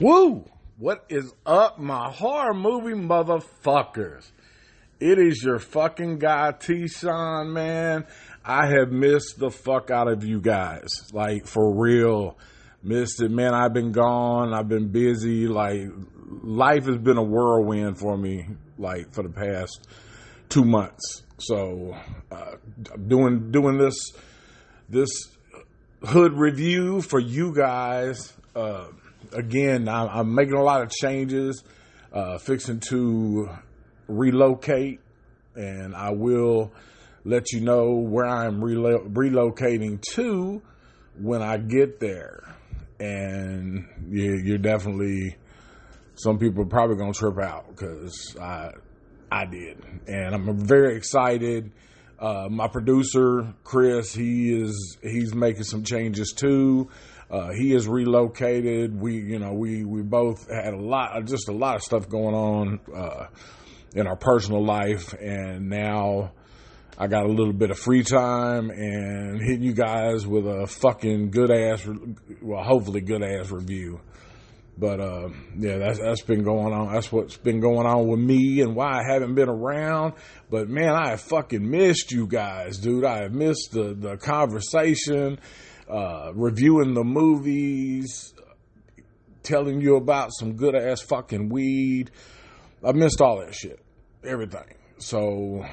Woo! What is up, my horror movie motherfuckers? It is your fucking guy, T-Sean, man. I have missed the fuck out of you guys. Like, for real. Missed it, man. I've been gone. I've been busy. Like, life has been a whirlwind for me, like, for the past 2 months. So, doing this hood review for you guys. Again, I'm making a lot of changes, fixing to relocate, and I will let you know where I'm relocating to when I get there. And you're definitely, some people are probably going to trip out because I did. And I'm very excited. My producer, Chris, he's making some changes too. He is relocated. We both had a lot of stuff going on, in our personal life. And now I got a little bit of free time and hitting you guys with a fucking hopefully good ass review. But, yeah, that's been going on. That's what's been going on with me and why I haven't been around. But man, I have fucking missed you guys, dude. I have missed the conversation, reviewing the movies, telling you about some good ass fucking weed. I missed all that shit. Everything. So,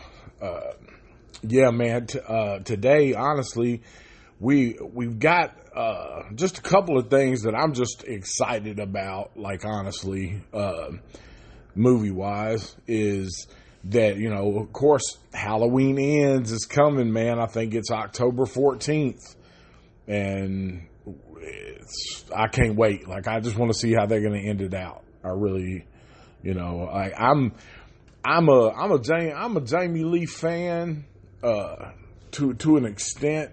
yeah, man, today, honestly, we've got just a couple of things that I'm just excited about, like, honestly, movie-wise, is that, of course, Halloween Ends is coming, man. I think it's October 14th, and I can't wait. Like, I just want to see how they're going to end it out. I really, I'm a Jamie Lee fan, to an extent.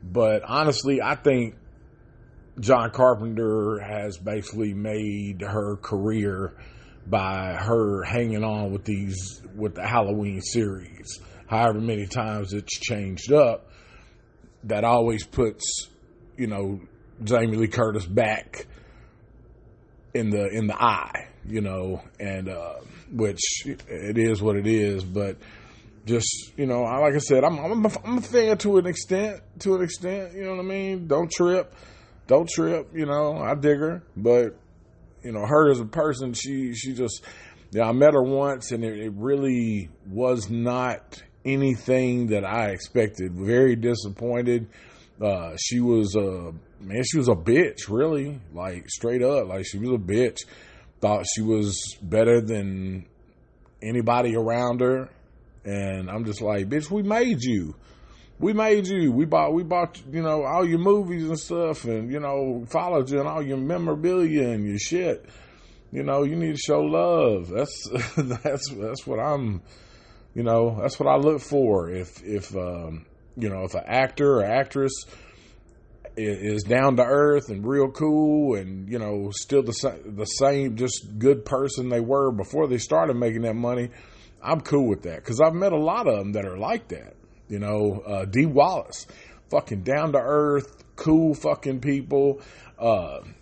But honestly, I think John Carpenter has basically made her career by her hanging on with the Halloween series. However many times it's changed up, that always puts, Jamie Lee Curtis back in the eye, and which it is what it is. But just, like I said, I'm a fan to an extent, you know what I mean? Don't trip, I dig her, but, her as a person, she just, I met her once, and it really was not anything that I expected. Very disappointed. She was a bitch, really, like, straight up, like, she was a bitch. Thought she was better than anybody around her. And I'm just like, bitch, we made you. We bought, all your movies and stuff, and, followed you and all your memorabilia and your shit. You need to show love. That's what I'm, that's what I look for. If an actor or actress is down to earth and real cool and, still the same, just good person they were before they started making that money, I'm cool with that, because I've met a lot of them that are like that. Dee Wallace, fucking down to earth, cool fucking people.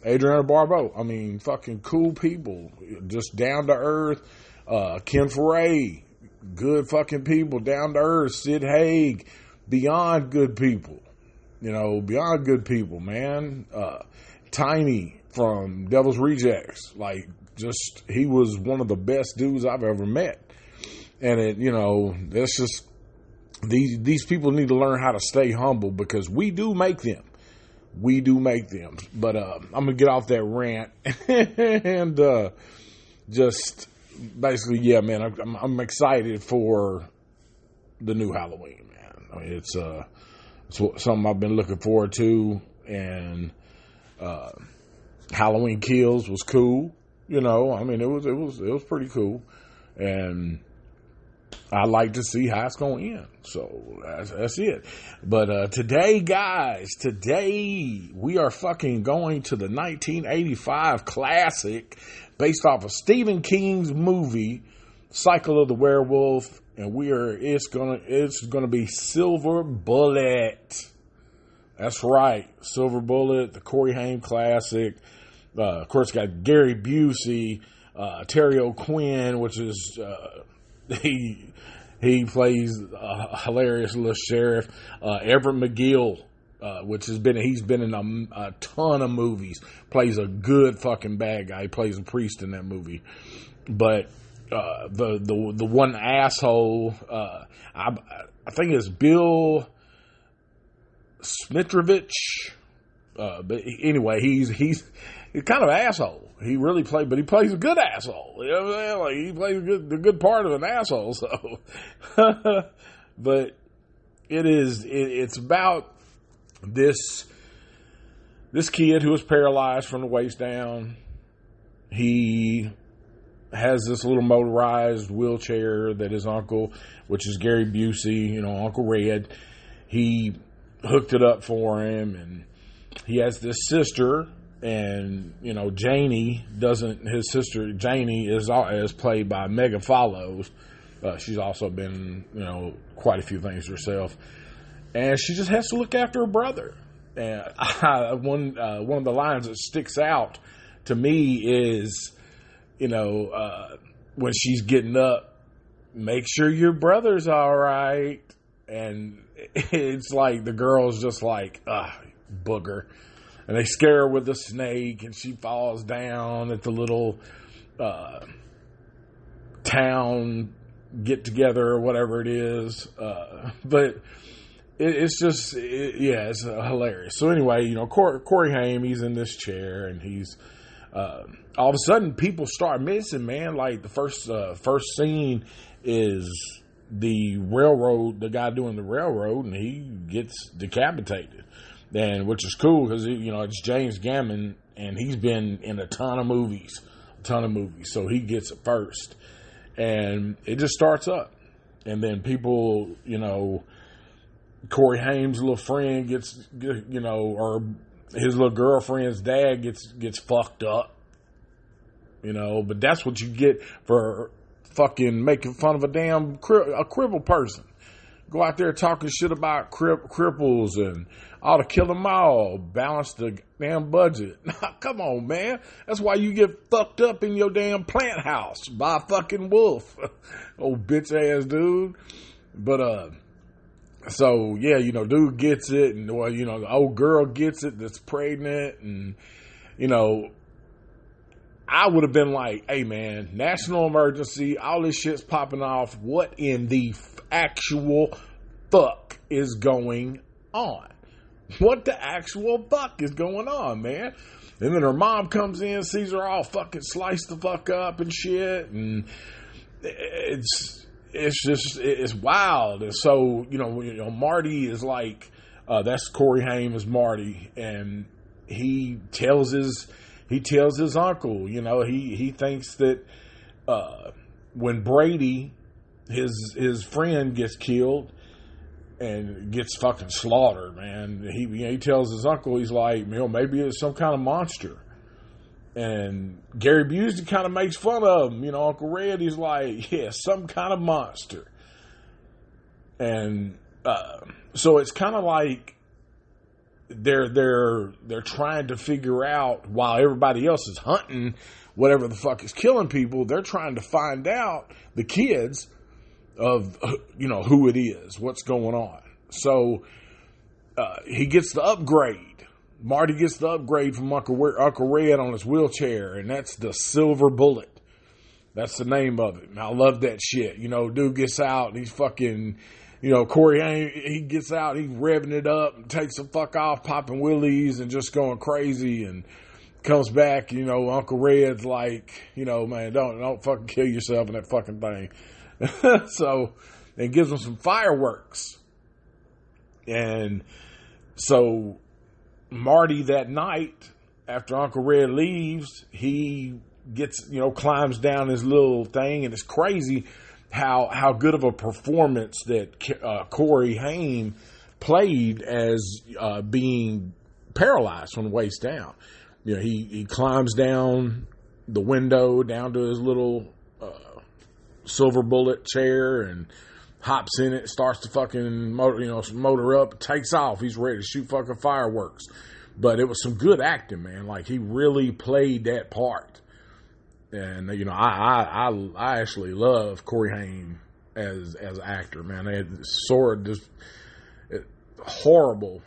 Adriana Barbeau, fucking cool people, just down to earth. Ken Foray, good fucking people, down to earth. Sid Haig, beyond good people. Beyond good people, man. Tiny from Devil's Rejects, like, just, he was one of the best dudes I've ever met. And that's just, these people need to learn how to stay humble, because we do make them. But I'm going to get off that rant and just basically, yeah, man, I'm excited for the new Halloween, man. It's something I've been looking forward to, and Halloween Kills was cool. It was pretty cool, and I like to see how it's going to end. So that's it. But today, guys, we are fucking going to the 1985 classic based off of Stephen King's movie, Cycle of the Werewolf, and it's gonna be Silver Bullet. That's right, Silver Bullet, the Corey Haim classic. Of course, got Gary Busey, Terry O'Quinn, which is he plays a hilarious little sheriff. Everett McGill, he's been in a ton of movies. Plays a good fucking bad guy. He plays a priest in that movie. But the one asshole, I think it's Bill Smitrovich. But anyway, he's kind of an asshole. He really but he plays a good asshole. You know what I'm saying? Like, he plays the good part of an asshole. So, but it's about this kid who was paralyzed from the waist down. He has this little motorized wheelchair that his uncle, which is Gary Busey, Uncle Red, he hooked it up for him, and he has this sister, and his sister Janie is played by Megan Follows. She's also been quite a few things herself, and she just has to look after her brother. And one of the lines that sticks out to me is, when she's getting up, make sure your brother's all right. And it's like the girl's just like, booger. And they scare her with a snake, and she falls down at the little town get together or whatever it is. But it's just, it's hilarious. So anyway, Corey Haim, he's in this chair, and he's all of a sudden people start missing, man. Like the first scene is the guy doing the railroad, and he gets decapitated. And which is cool because it's James Gammon, and he's been in a ton of movies. So he gets it first, and it just starts up, and then people, Corey Haim's little friend gets, or his little girlfriend's dad gets fucked up, But that's what you get for fucking making fun of a damn crippled person. Go out there talking shit about cripples and ought to kill them all, balance the damn budget. Come on, man. That's why you get fucked up in your damn plant house by a fucking wolf. Old bitch ass dude. But, so yeah, dude gets it, and the old girl gets it that's pregnant, and, I would have been like, hey man, national emergency, all this shit's popping off. What in the actual fuck is going on? What the actual fuck is going on, man? And then her mom comes in, sees her all fucking sliced the fuck up and shit, and it's wild. And so, Marty is like, that's Corey Haim is Marty, and he tells his uncle, he thinks that when Brady, his friend, gets killed and gets fucking slaughtered, man, he tells his uncle, he's like, maybe it's some kind of monster. And Gary Busey kind of makes fun of him, Uncle Red, he's like, yeah, some kind of monster. And so it's kind of like they're trying to figure out, while everybody else is hunting whatever the fuck is killing people, they're trying to find out, the kids, of who it is, what's going on. So he gets the upgrade. Marty gets the upgrade from Uncle Red on his wheelchair, and that's the Silver Bullet. That's the name of it. And I love that shit. Dude gets out, and he's fucking, Corey, he gets out, he's revving it up, and takes the fuck off, popping willies, and just going crazy, and comes back, Uncle Red's like, man, don't fucking kill yourself in that fucking thing. So, and gives him some fireworks. And so Marty that night, after Uncle Red leaves, he gets, climbs down his little thing, and it's crazy how good of a performance that Corey Haim played as being paralyzed from the waist down. He climbs down the window down to his little Silver Bullet chair and hops in it, starts to fucking motor up, takes off. He's ready to shoot fucking fireworks. But it was some good acting, man. Like, he really played that part. And, you know, I actually love Corey Haim as an actor, man. It's sort of just horrible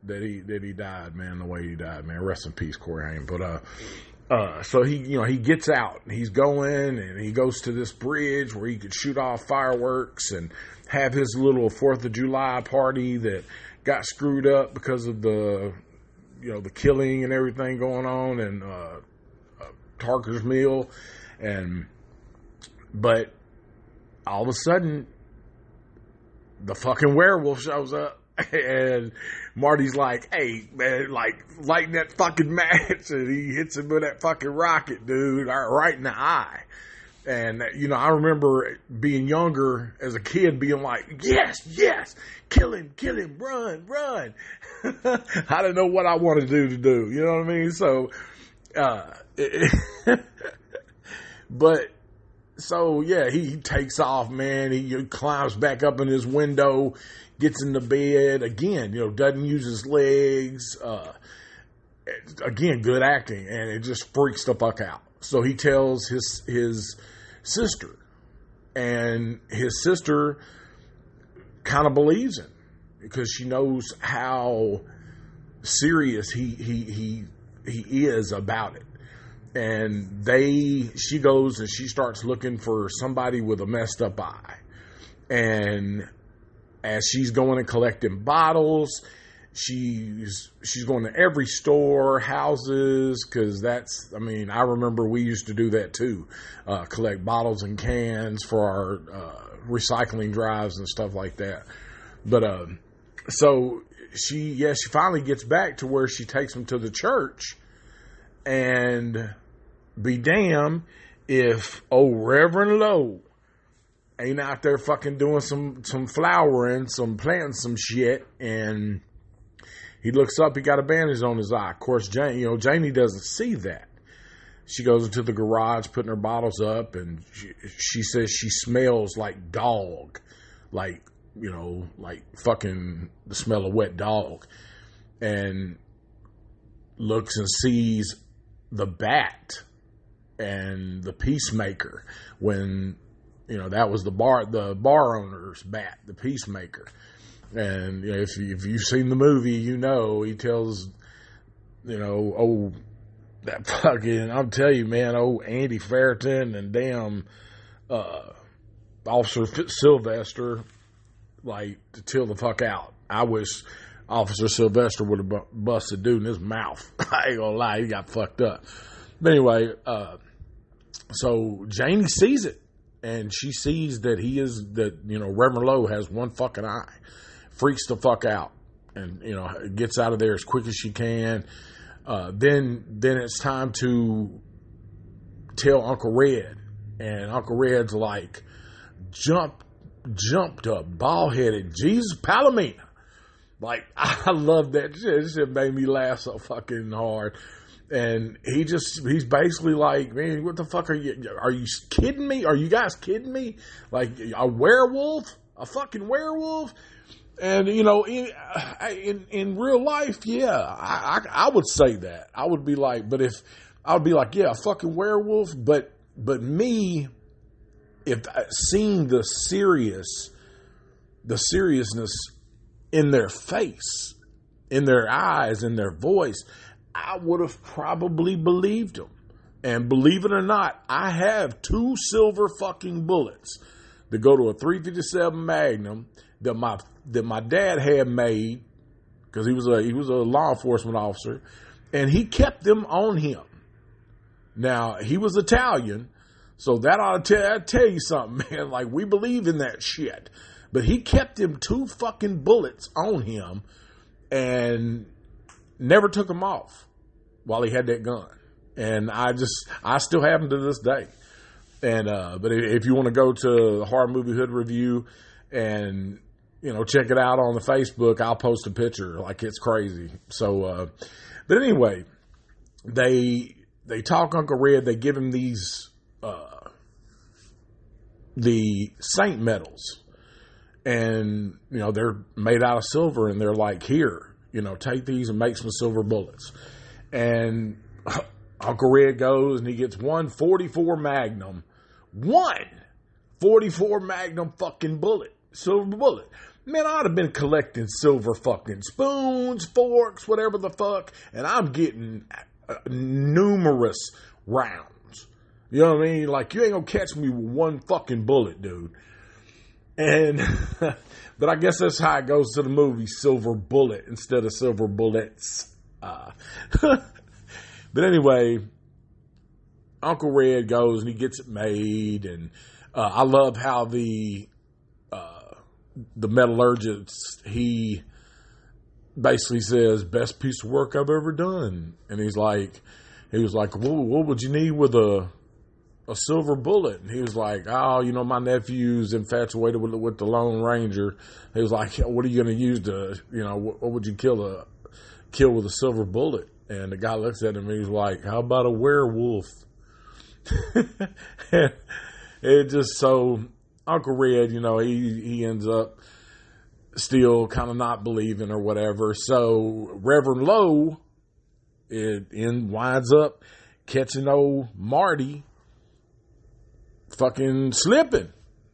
that he died, man, the way he died, man. Rest in peace, Corey Haim. But so he gets out. He's going, and he goes to this bridge where he could shoot off fireworks and have his little 4th of July party that got screwed up because of the killing and everything going on in Tarker's Mill. But all of a sudden, the fucking werewolf shows up. And Marty's like, hey, man, like, lighting that fucking match. And he hits him with that fucking rocket, dude, right in the eye. And, you know, I remember being younger as a kid being like, yes, kill him, run. I didn't know what I wanted to do. You know what I mean? So, he takes off, man. He climbs back up in his window, gets in the bed again, you know, doesn't use his legs. Again, good acting, and it just freaks the fuck out. So he tells his sister, and his sister kind of believes him because she knows how serious he is about it. And she goes and she starts looking for somebody with a messed up eye. And as she's going and collecting bottles, she's going to every store, houses, because I remember we used to do that too, collect bottles and cans for our recycling drives and stuff like that. But so she finally gets back to where she takes them to the church, and be damned if old Reverend Lowe ain't out there fucking doing some flowering, some planting some shit, and he looks up, he got a bandage on his eye. Of course, Janie doesn't see that. She goes into the garage, putting her bottles up, and she says she smells like dog, like fucking the smell of wet dog, and looks and sees the bat and the Peacemaker when, that was the bar owner's bat, the Peacemaker. And if you've seen the movie, he tells, that fucking, I'm telling you, man, Andy Ferriton and damn Officer Sylvester, like, to chill the fuck out. I wish Officer Sylvester would have busted dude in his mouth. I ain't gonna lie, he got fucked up. But anyway, so Janie sees it, and she sees that Reverend Lowe has one fucking eye. Freaks the fuck out, and gets out of there as quick as she can. Then it's time to tell Uncle Red, and Uncle Red's like, jumped up, bald-headed, Jesus Palomino. Like, I love that shit. It shit made me laugh so fucking hard. And he's basically like, man, what the fuck are you kidding me? Are you guys kidding me? Like, a werewolf? A fucking werewolf? And, in real life, yeah, I would say that. I would be like, yeah, a fucking werewolf. But me, if seeing the seriousness in their face, in their eyes, in their voice, I would have probably believed them. And believe it or not, I have 2 silver fucking bullets that go to a .357 Magnum that my dad had made, because he was a law enforcement officer, and he kept them on him. Now, he was Italian, so that ought to tell you something, man. Like, we believe in that shit. But he kept them 2 fucking bullets on him and never took them off while he had that gun. And I still have them to this day. And but if you want to go to the Horror Movie Hood Review and check it out on the Facebook, I'll post a picture. Like, it's crazy. So, but anyway, they talk Uncle Red. They give him these the saint medals, and they're made out of silver, and they're like, here, take these and make some silver bullets. And Uncle Red goes and he gets 144 Magnum. 144 Magnum fucking bullet. Silver bullet. Man, I'd have been collecting silver fucking spoons, forks, whatever the fuck. And I'm getting numerous rounds. You know what I mean? Like, you ain't gonna catch me with one fucking bullet, dude. And, but I guess that's how it goes to the movie, Silver Bullet instead of Silver Bullets. But anyway, Uncle Red goes and he gets it made. And I love how the metallurgist, he basically says, best piece of work I've ever done. And he was like, what would you need with a silver bullet? And he was like, my nephew's infatuated with the Lone Ranger. He was like, what are you going to use to, what would you kill with a silver bullet? And the guy looks at him and he's like, how about a werewolf? It just so Uncle Red, he ends up still kind of not believing or whatever. So Reverend Lowe winds up catching old Marty fucking slipping.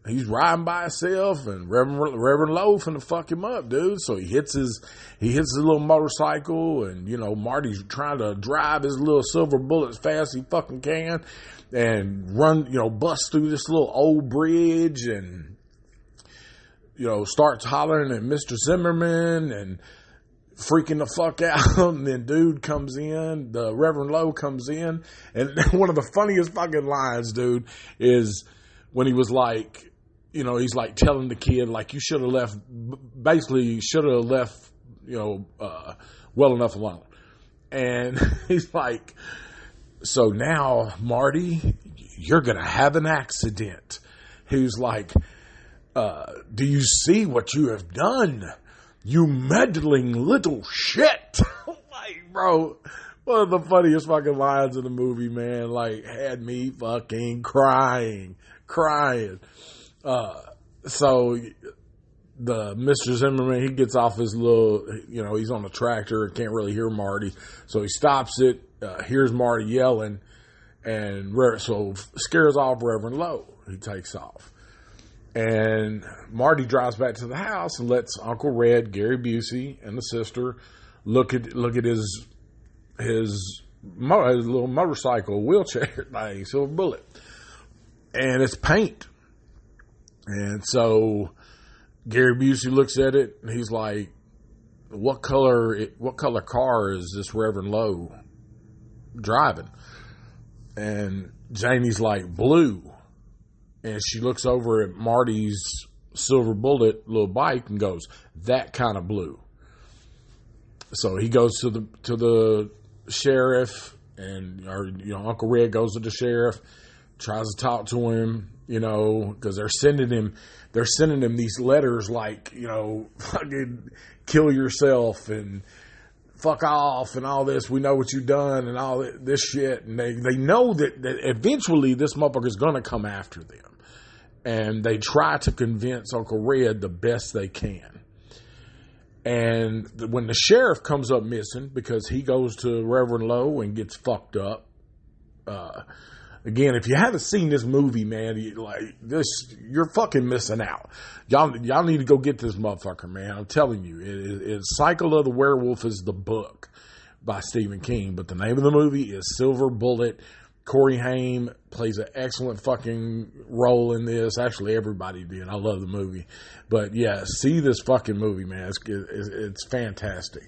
He's riding by himself, and Reverend Lowe finna fuck him up, dude. So he hits his little motorcycle, and Marty's trying to drive his little silver bullet as fast as he fucking can, and run, bust through this little old bridge, and starts hollering at Mr. Zimmerman and freaking the fuck out. And then dude comes in, the Reverend Lowe comes in, and one of the funniest fucking lines, dude, is when he was like, he's like telling the kid, like, you should have left, well enough alone. And he's like, so now, Marty, you're going to have an accident. He's like, do you see what you have done? You meddling little shit. Like, bro, one of the funniest fucking lines in the movie, man. Like, had me fucking crying. So the Mr. Zimmerman, he gets off his little, he's on a tractor and can't really hear Marty. So he stops it, hears Marty yelling, and so scares off Reverend Lowe. He takes off. And Marty drives back to the house and lets Uncle Red, Gary Busey, and the sister look at his little motorcycle wheelchair thing, silver bullet, and it's paint. And so Gary Busey looks at it and he's like, "What color car is this Reverend Lowe driving?" And Janie's like, "Blue." And she looks over at Marty's silver bullet little bike and goes, "That kind of blue." So he goes to the sheriff, and Uncle Red goes to the sheriff, tries to talk to him, because they're sending him these letters like, fucking kill yourself and fuck off and all this. We know what you've done and all this shit. And they know that eventually this motherfucker's going to come after them. And they try to convince Uncle Red the best they can. And when the sheriff comes up missing, because he goes to Reverend Lowe and gets fucked up, again, if you haven't seen this movie, man, you're fucking missing out. Y'all need to go get this motherfucker, man. I'm telling you, it's Cycle of the Werewolf is the book by Stephen King, but the name of the movie is Silver Bullet. Corey Haim plays an excellent fucking role in this. Actually, everybody did. I love the movie. But yeah, see this fucking movie, man. It's fantastic.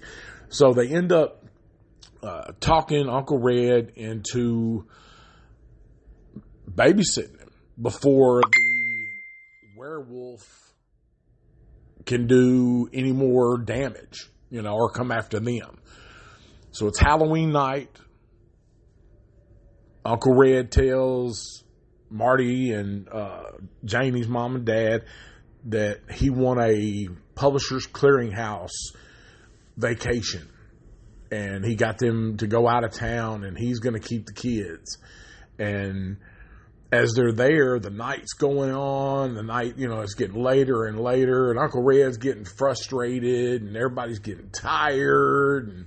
So they end up talking Uncle Red into babysitting him before the werewolf can do any more damage, or come after them. So it's Halloween night. Uncle Red tells Marty and Janie's mom and dad that he won a Publishers Clearinghouse vacation, and he got them to go out of town, and he's going to keep the kids. And as they're there, the night's going on. The night, it's getting later and later, and Uncle Red's getting frustrated, and everybody's getting tired, and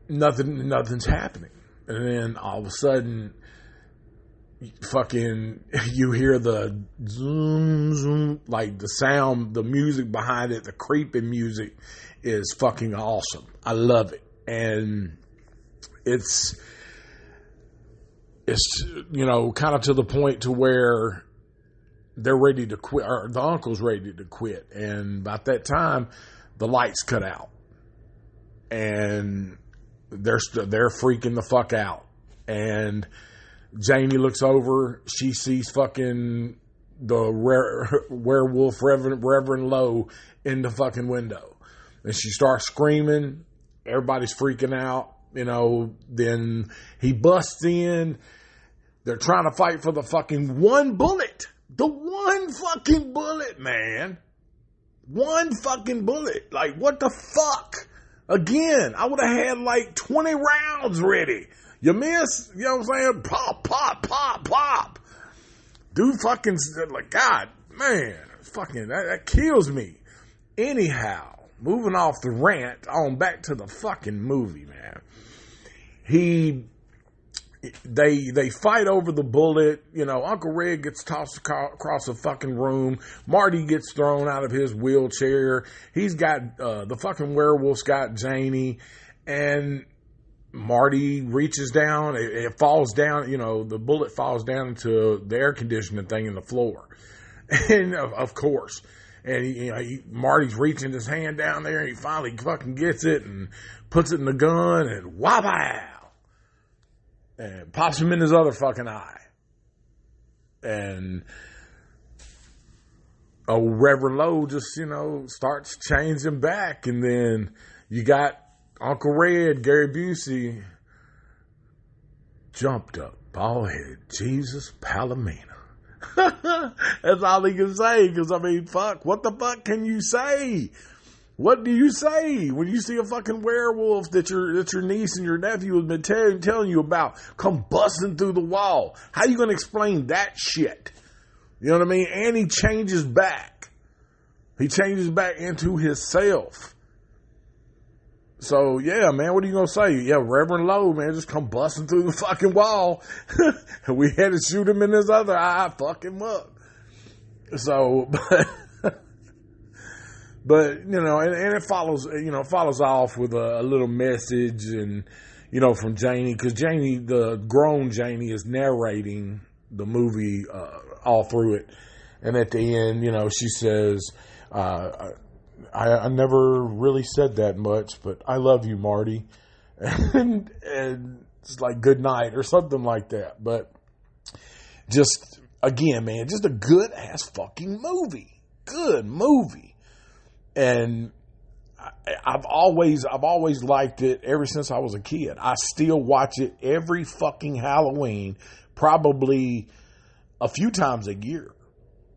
nothing's happening. And then all of a sudden, you hear the zoom, zoom, like the sound, the music behind it, the creeping music is fucking awesome. I love it. And it's kind of to the point to where they're ready to quit, or the uncle's ready to quit. And about that time, the lights cut out, and they're freaking the fuck out. And Janie looks over, she sees fucking the werewolf Reverend Lowe in the fucking window, and she starts screaming. Everybody's freaking out. Then he busts in. They're trying to fight for the fucking one bullet. The one fucking bullet, man. One fucking bullet. Like, what the fuck? Again, I would have had like 20 rounds ready. You miss? You know what I'm saying? Pop, pop, pop, pop. Dude fucking, like, God, man. Fucking, that kills me. Anyhow, moving off the rant on back to the fucking movie, man. They fight over the bullet. Uncle Red gets tossed across the fucking room. Marty gets thrown out of his wheelchair. He's got, the fucking werewolf's got Janie, and Marty reaches down. It falls down, the bullet falls down into the air conditioning thing in the floor. And of course, and Marty's reaching his hand down there, and he finally fucking gets it and puts it in the gun, and wow, and pops him in his other fucking eye. And Reverend Lowe just, starts changing back. And then you got Uncle Red, Gary Busey, jumped up, bald-headed Jesus Palomino. That's all he can say, because, fuck, what the fuck can you say? What do you say when you see a fucking werewolf that your niece and your nephew have been telling you about come busting through the wall? How you going to explain that shit? You know what I mean? And he changes back. He changes back into himself. So, yeah, man, what are you going to say? Yeah, Reverend Lowe, man, just come busting through the fucking wall. And we had to shoot him in his other eye, fuck him up. So, but and it follows off with a little message, and, from Janie, because Janie, the grown Janie, is narrating the movie all through it. And at the end, she says, I never really said that much, but I love you, Marty. And it's like good night or something like that. But just, again, man, just a good ass fucking movie. Good movie. And I've always liked it ever since I was a kid. I still watch it every fucking Halloween, probably a few times a year.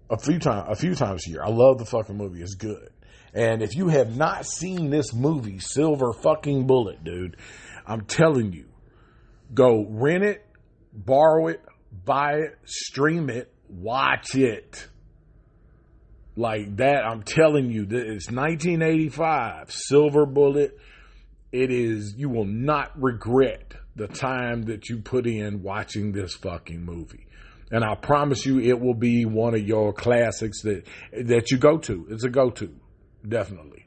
A few times a year. I love the fucking movie. It's good. And if you have not seen this movie, Silver fucking Bullet, dude, I'm telling you, go rent it, borrow it, buy it, stream it, watch it. Like that, I'm telling you, it's 1985, Silver Bullet. It is, you will not regret the time that you put in watching this fucking movie. And I promise you, it will be one of your classics that you go to. It's a go-to, definitely.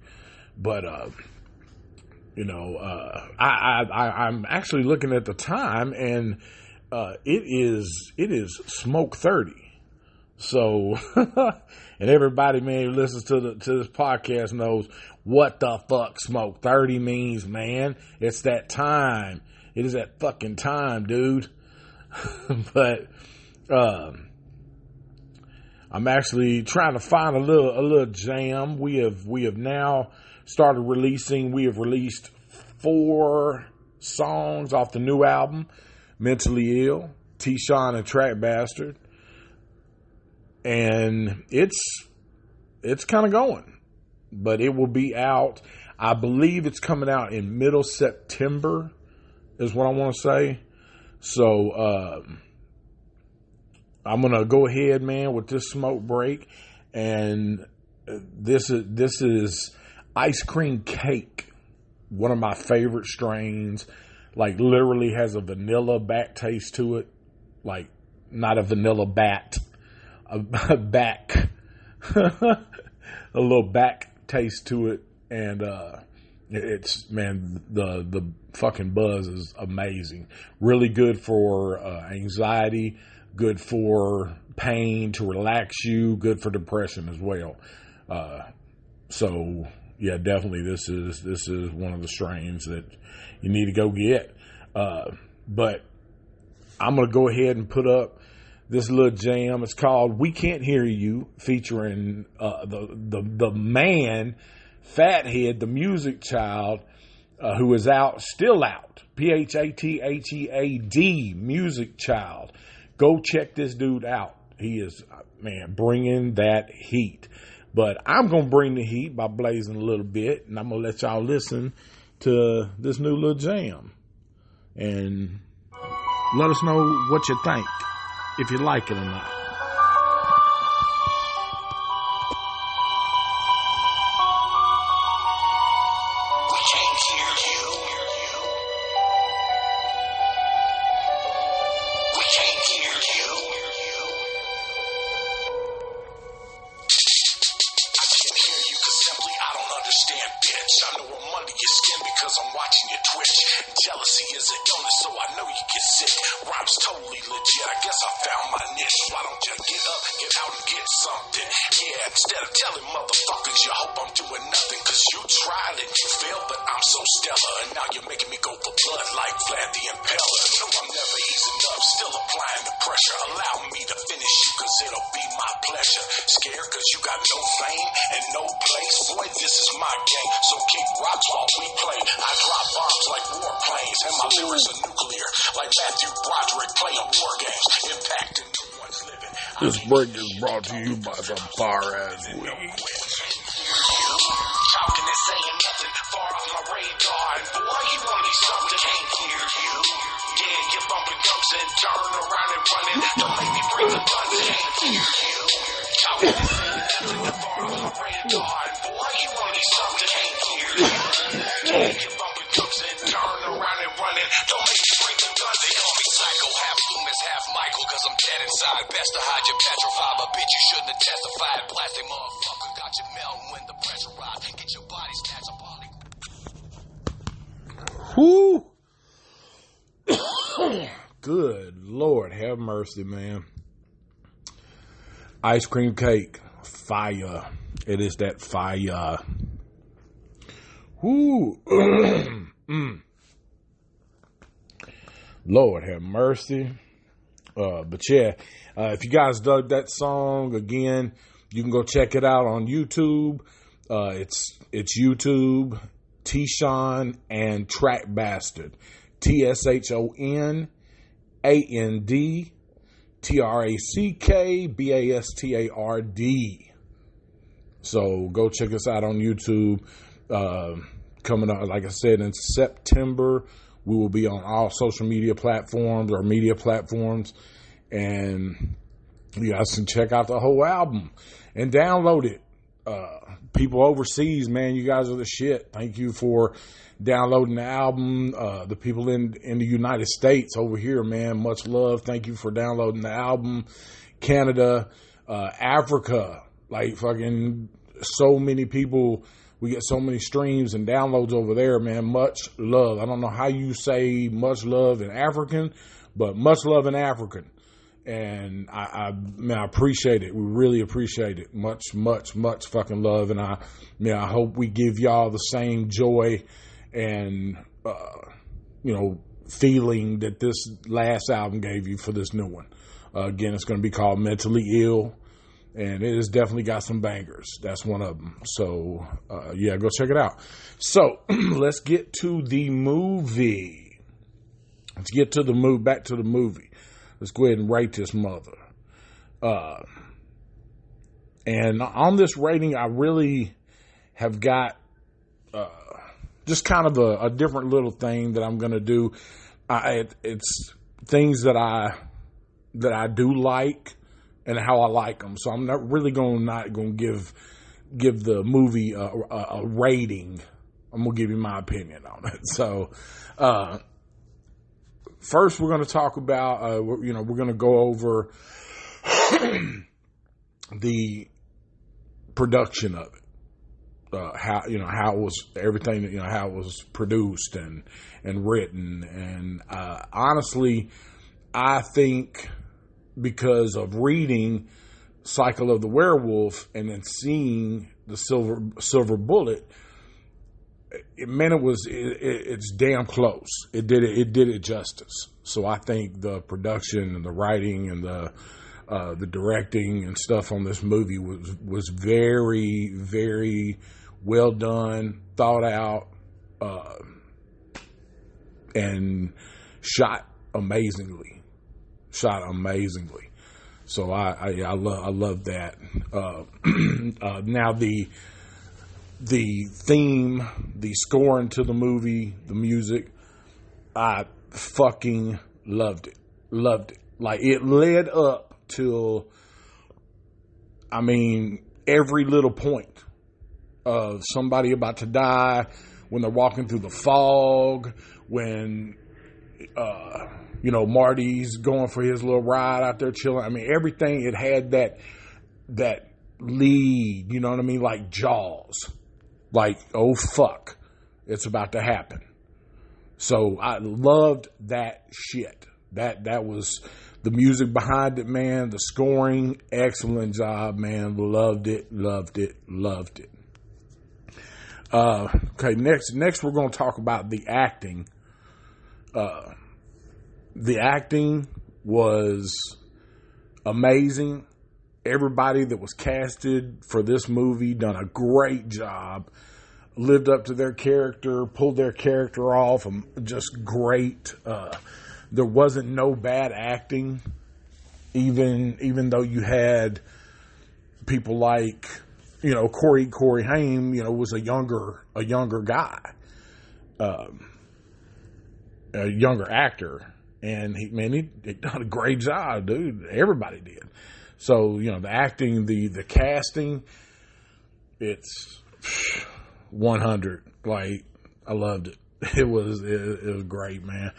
But, I'm actually looking at the time, and it is smoke 30. So, and everybody, man, who listens to this podcast knows what the fuck smoke 30 means, man. It's that time. It is that fucking time, dude. But, I'm actually trying to find a little jam. We have now started releasing. We have released 4 songs off the new album, Mentally Ill, T-Shawn and Track Bastard. And it's kind of going, but it will be out. I believe it's coming out in middle September is what I want to say. So, I'm going to go ahead, man, with this smoke break. And this is Ice Cream Cake, one of my favorite strains. Like, literally has a vanilla back taste to it. Like, not a vanilla bat, a back, a little back taste to it. And it's, man, the fucking buzz is amazing. Really good for anxiety, good for pain, to relax you, good for depression as well. So yeah, definitely this is one of the strains that you need to go get. But I'm going to go ahead and put up this little jam. It's called We Can't Hear You, featuring the man, Fathead, the music child, who is still out. Phathead, music child. Go check this dude out. He is, man, bringing that heat. But I'm going to bring the heat by blazing a little bit, and I'm going to let y'all listen to this new little jam. And let us know what you think, if you like it or not. Jealousy is an illness, so I know you get sick. Rhymes totally legit, I guess I found my niche. Why don't you get up, get out and get something? Yeah, instead of telling motherfuckers you hope I'm doing nothing. Cause you tried and you failed, but I'm so stellar. And now you're making me go for blood like Vlad the Impaler. No, I'm never easing up, still applying the pressure. Allow me to finish you, cause it'll be my pleasure. Scared cause you got no fame and no place. Boy, this is my game, so kick rocks while we play. I drop bombs like warplanes, and my lyrics are nuclear, like Matthew Broderick playing war games, impacting no one's living. This break is brought to you by the Far-Ass Weed. Talking and saying nothing, far off my radar, and boy, you want me something, can't hear you. Yeah, you're bumping gums and turn around and running. Don't make me bring the gun, can't hear you. Talking and saying nothing, far off my radar, and boy, you want me something, can't hear you. Yeah, you're bumping gums and turn around and running. Don't make me bring the gun, they call me psycho, half Loomis, half Michael, cause I'm dead inside. Best to hide your petrified, but bitch, you shouldn't have testified. Plastic motherfucker got you melting when the pressure rise. Get your body snatched up all Whoo! Good Lord, have mercy, man. Ice Cream Cake, fire. It is that fire. Whoo! Lord have mercy. But yeah, if you guys dug that song, again, you can go check it out on YouTube. It's YouTube, T-Shon and Track Bastard. TSHONANDTRACKBASTARD. So go check us out on YouTube. Coming up, like I said, in September, we will be on all social media platforms or media platforms, and you guys can check out the whole album and download it. People overseas, man, you guys are the shit. Thank you for downloading the album. The people in the United States over here, man, much love. Thank you for downloading the album. Canada, Africa, like fucking so many people. We get so mmany streams and downloads over there, man. Much love. I don't know how you say much love in African, but much love in African. And I appreciate it. We really appreciate it. Much fucking love. And I hope we give y'all the same joy and, feeling that this last album gave you for this new one. Again, it's going to be called Mentally Ill. And it has definitely got some bangers. That's one of them. So, go check it out. So, let's get to the movie. Back to the movie. Let's go ahead and rate this mother. And on this rating, I really have got just kind of a different little thing that I'm going to do. It's things that that I do like and how I like them. So I'm not going to give the movie a rating. I'm going to give you my opinion on it. So, first we're going to talk about, we're going to go over the production of it. How it was, everything, how it was produced and written. And, honestly, I think because of reading Cycle of the Werewolf and then seeing the Silver Bullet, it's damn close. It did it justice. So I think the production and the writing and the directing and stuff on this movie was very, very well done, thought out, and shot amazingly. So I love that. Now the theme, the scoring to the movie, the music, I fucking loved it. Like, it led up till, every little point of somebody about to die, when they're walking through the fog, when, Marty's going for his little ride out there chilling. Everything, it had that lead, you know what I mean? Like Jaws. Like, oh fuck, it's about to happen. So I loved that shit. That was the music behind it, man. The scoring, excellent job, man. Loved it. Okay, next we're going to talk about the acting. The acting was amazing. Everybody that was casted for this movie done a great job. Lived up to their character, pulled their character off. Just great. There wasn't no bad acting, even though you had people like, Corey Haim, was a younger guy, a younger actor. And he done a great job, dude. Everybody did. So, the acting, the casting, it's 100. Like, I loved it. It was great, man.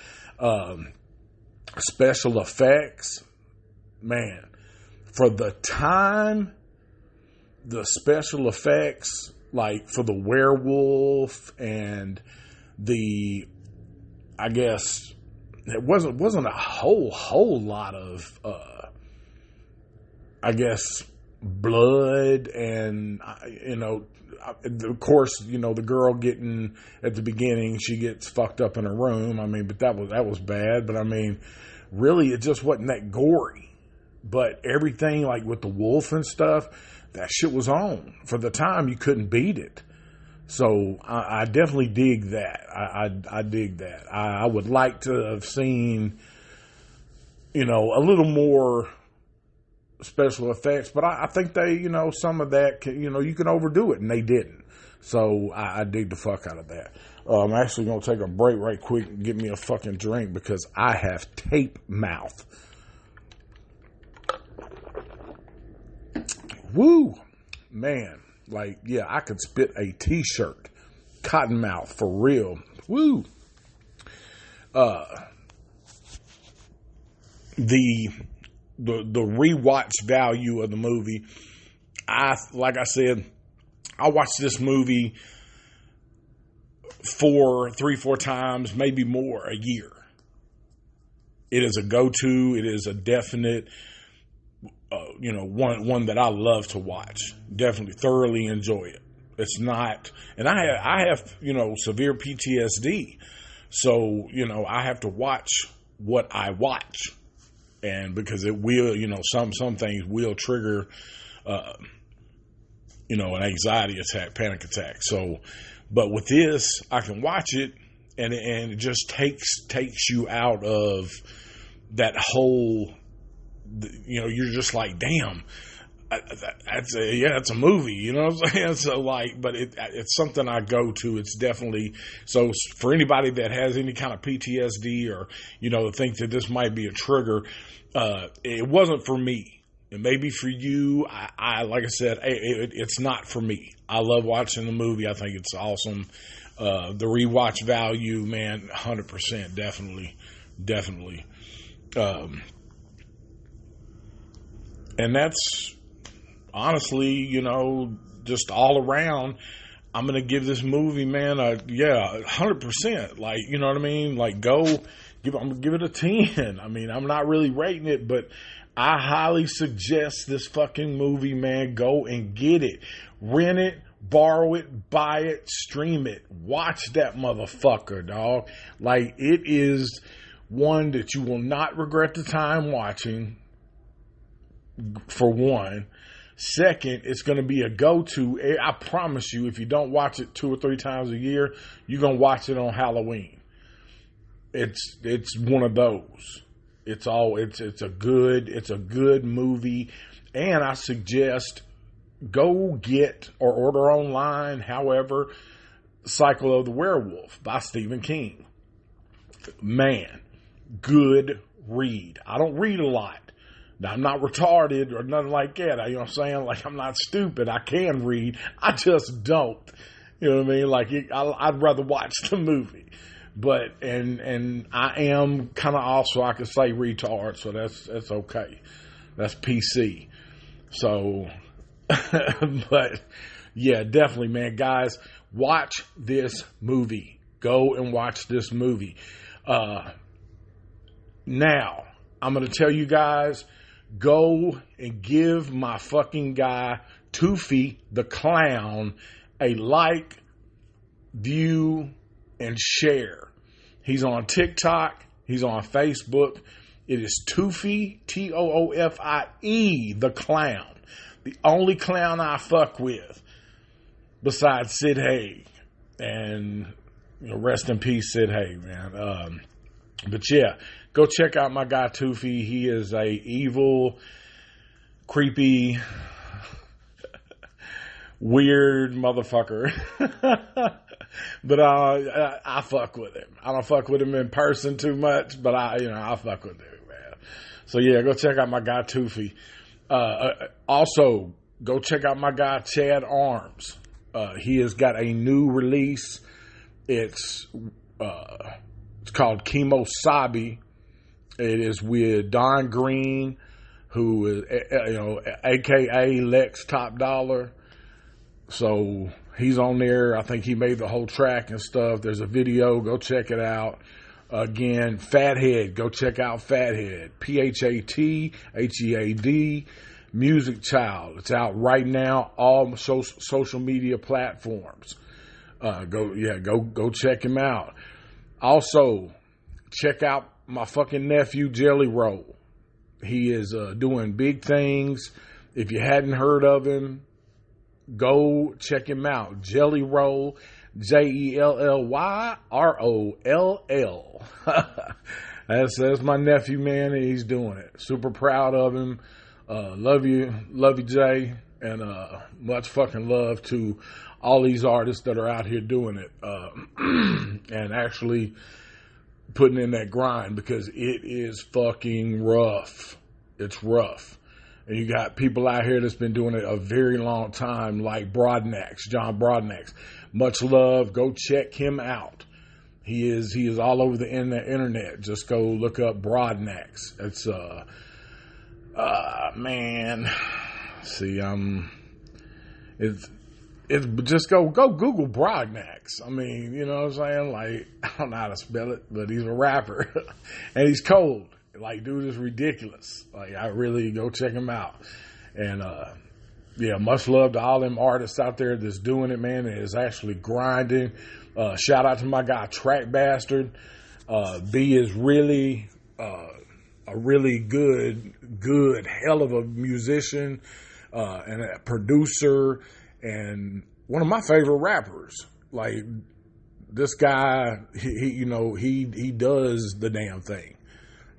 Special effects, man. For the time, the special effects, like for the werewolf and I guess it wasn't a whole lot of, blood and, of course, the girl getting at the beginning, she gets fucked up in her room. But that was bad. But really, it just wasn't that gory. But everything, like with the wolf and stuff, that shit was on. For the time, you couldn't beat it. So I definitely dig that. I dig that. I would like to have seen, a little more special effects, but I think they, some of that, you can overdo it, and they didn't. So I dig the fuck out of that. I'm actually going to take a break right quick and get me a fucking drink because I have tape mouth. Woo, man. Like, yeah, I could spit a t-shirt. Cottonmouth, for real. Woo. The rewatch value of the movie, like I said, I watched this movie 3-4 times, maybe more a year. It is a go-to. It is a definite, one that I love to watch. Definitely thoroughly enjoy it. It's not, and I have severe PTSD. So, I have to watch what I watch. And because it will, some things will trigger, an anxiety attack, panic attack. So, but with this, I can watch it and it just takes you out of that whole, you're just like, damn, It's a movie, you know what I'm saying? So like, but it's something I go to. It's definitely, so for anybody that has any kind of PTSD or, you know, think that this might be a trigger, it wasn't for me. It may be for you. I like I said, it's not for me. I love watching the movie. I think it's awesome. The rewatch value, man, 100%, definitely. And that's honestly, you know, just all around, I'm going to give this movie, man, 100%. Like, you know what I mean? Like, I'm going to give it a 10. I mean, I'm not really rating it, but I highly suggest this fucking movie, man. Go and get it. Rent it, borrow it, buy it, stream it. Watch that motherfucker, dog. Like, it is one that you will not regret the time watching, for one. Second, it's going to be a go-to. I promise you, if you don't watch it 2 or 3 times a year, you're going to watch it on Halloween. It's one of those. It's a good movie, and I suggest go get or order online, however, Cycle of the Werewolf by Stephen King. Man, good read. I don't read a lot. Now, I'm not retarded or nothing like that. You know what I'm saying? Like, I'm not stupid. I can read. I just don't. You know what I mean? Like, I'd rather watch the movie. But, and I am kind of also, I could say retard, so that's okay. That's PC. So, but, yeah, definitely, man. Guys, watch this movie. Go and watch this movie. Now, I'm going to tell you guys, go and give my fucking guy, Toofy the Clown, a like, view, and share. He's on TikTok. He's on Facebook. It is Toofy, Toofie, the Clown. The only clown I fuck with besides Sid Haig. And, you know, rest in peace, Sid Haig, man. But yeah, go check out my guy Toofy. He is a evil, creepy, weird motherfucker. But I fuck with him. I don't fuck with him in person too much, but I fuck with him, man. So yeah, go check out my guy Toofy. Also, go check out my guy Chad Arms. He has got a new release. It's called Kemosabe. It is with Don Green, who is, AKA Lex Top Dollar. So he's on there. I think he made the whole track and stuff. There's a video. Go check it out. Again, Fathead. Go check out Fathead. PHATHEAD. Music Child. It's out right now. All social media platforms. Go check him out. Also, check out my fucking nephew, Jelly Roll. He is doing big things. If you hadn't heard of him, go check him out. Jelly Roll, JELLYROLL. That's my nephew, man, and he's doing it. Super proud of him. Love you, Jay, and much fucking love to all these artists that are out here doing it and actually putting in that grind, because it is fucking rough. It's rough. And you got people out here that's been doing it a very long time, like John Broadnax. Much love. Go check him out. He is all over the internet. Just go look up Broadnax. It's man. See, it's just go Google Broadnax. I mean, you know what I'm saying? Like, I don't know how to spell it, but he's a rapper and he's cold. Like, dude is ridiculous. Like, I really go check him out. And much love to all them artists out there that's doing it, man, and is actually grinding. Shout out to my guy Track Bastard. B is really a really good hell of a musician and a producer and one of my favorite rappers. Like, this guy, he does the damn thing.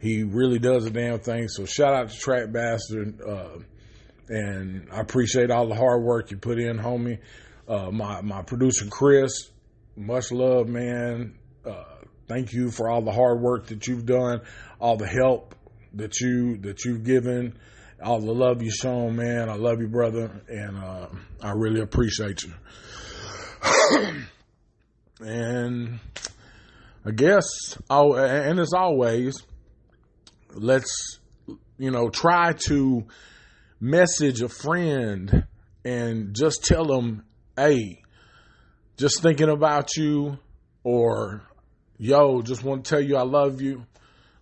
He really does the damn thing. So shout out to Track Bastard. And I appreciate all the hard work you put in, homie. My producer, Chris, much love, man. Thank you for all the hard work that you've done, all the help that you've given, all the love you've shown, man. I love you, brother, and I really appreciate you. And I guess, and as always, let's, try to message a friend and just tell them, hey, just thinking about you, or yo, just want to tell you I love you,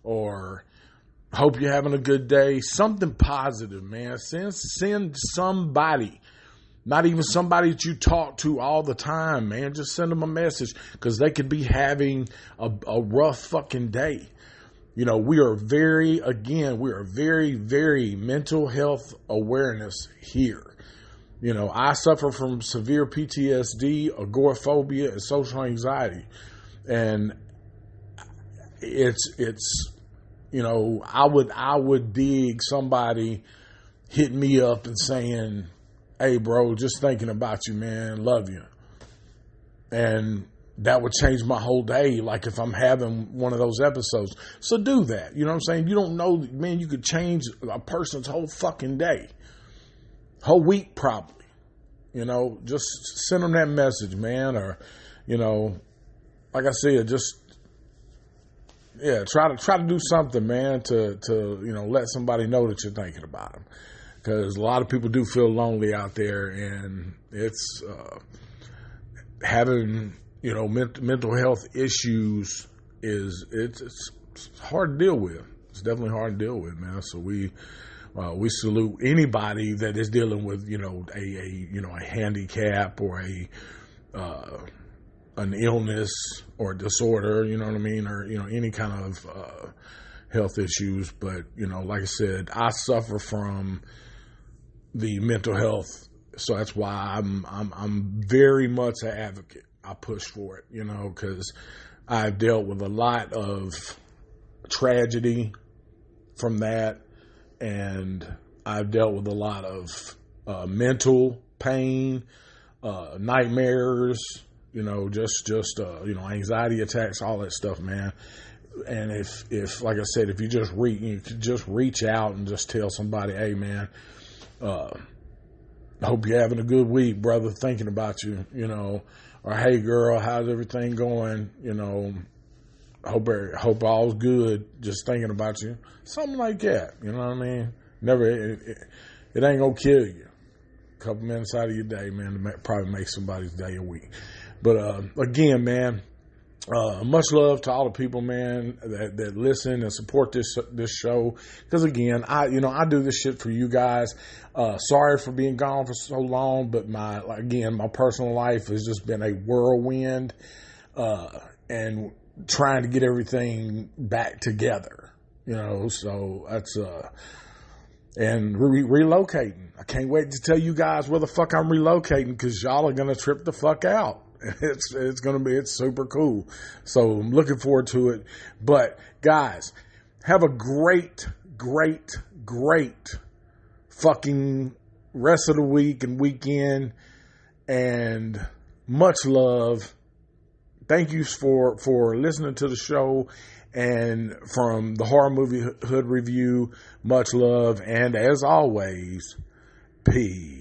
or hope you're having a good day. Something positive, man. Send somebody, not even somebody that you talk to all the time, man. Just send them a message, because they could be having a rough fucking day. We are very, very mental health awareness here. I suffer from severe PTSD, agoraphobia, and social anxiety. And it's I would dig somebody hitting me up and saying, hey, bro, just thinking about you, man, love you. And that would change my whole day, like if I'm having one of those episodes. So do that. You know what I'm saying? You don't know, man, you could change a person's whole fucking day, whole week probably. Just send them that message, man. Or, like I said, just, try to do something, man, to let somebody know that you're thinking about them. Because a lot of people do feel lonely out there, and it's having, mental health issues it's hard to deal with. It's definitely hard to deal with, man. So we salute anybody that is dealing with, a handicap or an illness or disorder, you know what I mean, or any kind of health issues. But like I said, I suffer from the mental health, so that's why I'm very much an advocate. I push for it, because I've dealt with a lot of tragedy from that, and I've dealt with a lot of mental pain, nightmares, just anxiety attacks, all that stuff, man. And if like I said, if you just reach out and just tell somebody, hey, man, I hope you're having a good week, brother, thinking about you, or hey, girl, how's everything going? Hope all's good, just thinking about you. Something like that, you know what I mean? Never, it ain't gonna kill you. A couple minutes out of your day, man, to probably make somebody's day a week. But again, man, much love to all the people, man, that listen and support this show. Because again, I do this shit for you guys. Sorry for being gone for so long, but my personal life has just been a whirlwind, and trying to get everything back together. So that's and relocating. I can't wait to tell you guys where the fuck I'm relocating, because y'all are gonna trip the fuck out. It's super cool. So I'm looking forward to it. But guys, have a great fucking rest of the week and weekend, and much love. Thank you for listening to the show, and from the Horror Movie Hood Review, much love, and as always, peace.